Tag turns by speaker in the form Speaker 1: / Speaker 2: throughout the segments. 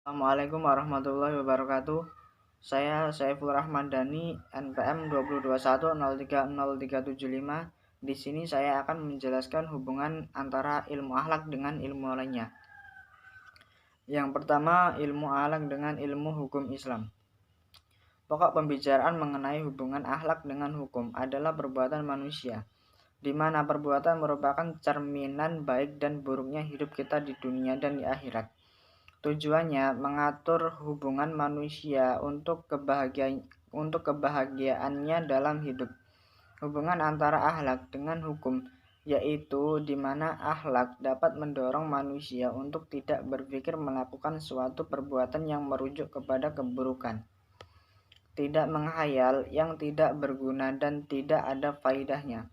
Speaker 1: Assalamualaikum warahmatullahi wabarakatuh. Saya Saiful Rahmadani, NPM 2021030375. Di sini saya akan menjelaskan hubungan antara ilmu akhlak dengan ilmu lainnya. Yang pertama, ilmu akhlak dengan ilmu hukum Islam. Pokok pembicaraan mengenai hubungan akhlak dengan hukum adalah perbuatan manusia, di mana perbuatan merupakan cerminan baik dan buruknya hidup kita di dunia dan di akhirat. Tujuannya mengatur hubungan manusia untuk kebahagiaannya dalam hidup. Hubungan antara akhlak dengan hukum, yaitu di mana akhlak dapat mendorong manusia untuk tidak berpikir melakukan suatu perbuatan yang merujuk kepada keburukan, tidak menghayal yang tidak berguna dan tidak ada faedahnya.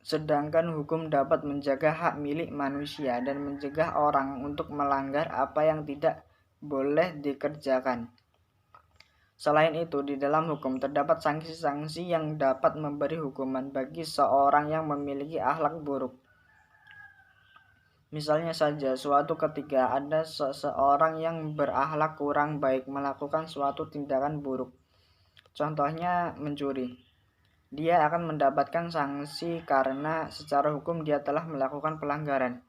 Speaker 1: Sedangkan hukum dapat menjaga hak milik manusia dan mencegah orang untuk melanggar apa yang tidak boleh dikerjakan. Selain itu, di dalam hukum terdapat sanksi-sanksi yang dapat memberi hukuman bagi seorang yang memiliki akhlak buruk. Misalnya saja, suatu ketika ada seseorang yang berakhlak kurang baik melakukan suatu tindakan buruk. Contohnya mencuri. Dia akan mendapatkan sanksi karena secara hukum dia telah melakukan pelanggaran,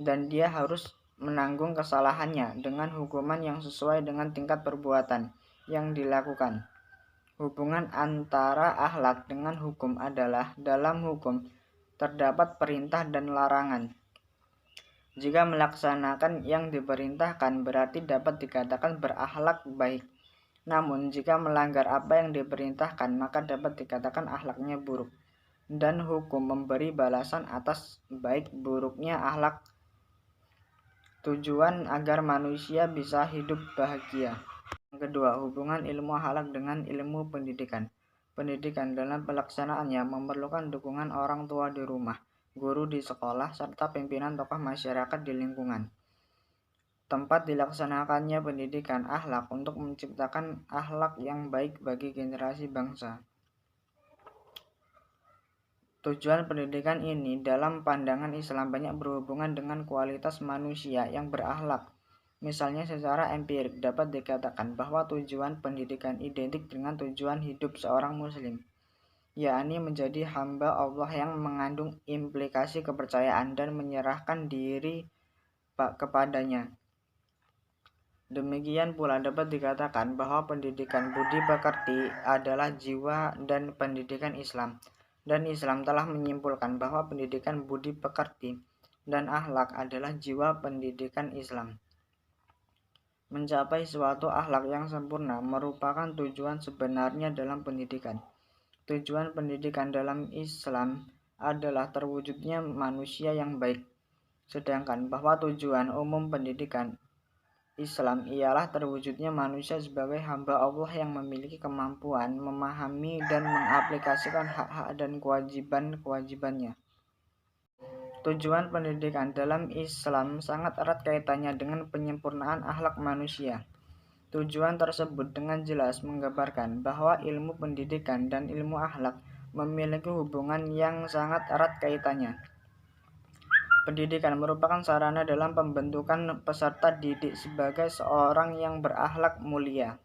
Speaker 1: dan dia harus menanggung kesalahannya dengan hukuman yang sesuai dengan tingkat perbuatan yang dilakukan. Hubungan antara akhlak dengan hukum adalah dalam hukum terdapat perintah dan larangan. Jika melaksanakan yang diperintahkan berarti dapat dikatakan berakhlak baik. Namun, jika melanggar apa yang diperintahkan, maka dapat dikatakan akhlaknya buruk. Dan hukum memberi balasan atas baik buruknya akhlak. Tujuan agar manusia bisa hidup bahagia. Yang kedua, hubungan ilmu akhlak dengan ilmu pendidikan. Pendidikan dalam pelaksanaannya memerlukan dukungan orang tua di rumah, guru di sekolah, serta pimpinan tokoh masyarakat di lingkungan tempat dilaksanakannya pendidikan akhlak untuk menciptakan akhlak yang baik bagi generasi bangsa. Tujuan pendidikan ini dalam pandangan Islam banyak berhubungan dengan kualitas manusia yang berakhlak. Misalnya secara empirik dapat dikatakan bahwa tujuan pendidikan identik dengan tujuan hidup seorang muslim, yakni menjadi hamba Allah yang mengandung implikasi kepercayaan dan menyerahkan diri kepadanya. Demikian pula dapat dikatakan bahwa pendidikan budi pekerti adalah jiwa dan pendidikan Islam, dan Islam telah menyimpulkan bahwa pendidikan budi pekerti dan akhlak adalah jiwa pendidikan Islam. Mencapai suatu akhlak yang sempurna merupakan tujuan sebenarnya dalam pendidikan. Tujuan pendidikan dalam Islam adalah terwujudnya manusia yang baik, sedangkan bahwa tujuan umum pendidikan Islam ialah terwujudnya manusia sebagai hamba Allah yang memiliki kemampuan memahami dan mengaplikasikan hak-hak dan kewajiban-kewajibannya. Tujuan pendidikan dalam Islam sangat erat kaitannya dengan penyempurnaan akhlak manusia. Tujuan tersebut dengan jelas menggambarkan bahwa ilmu pendidikan dan ilmu akhlak memiliki hubungan yang sangat erat kaitannya. Pendidikan merupakan sarana dalam pembentukan peserta didik sebagai seorang yang berakhlak mulia.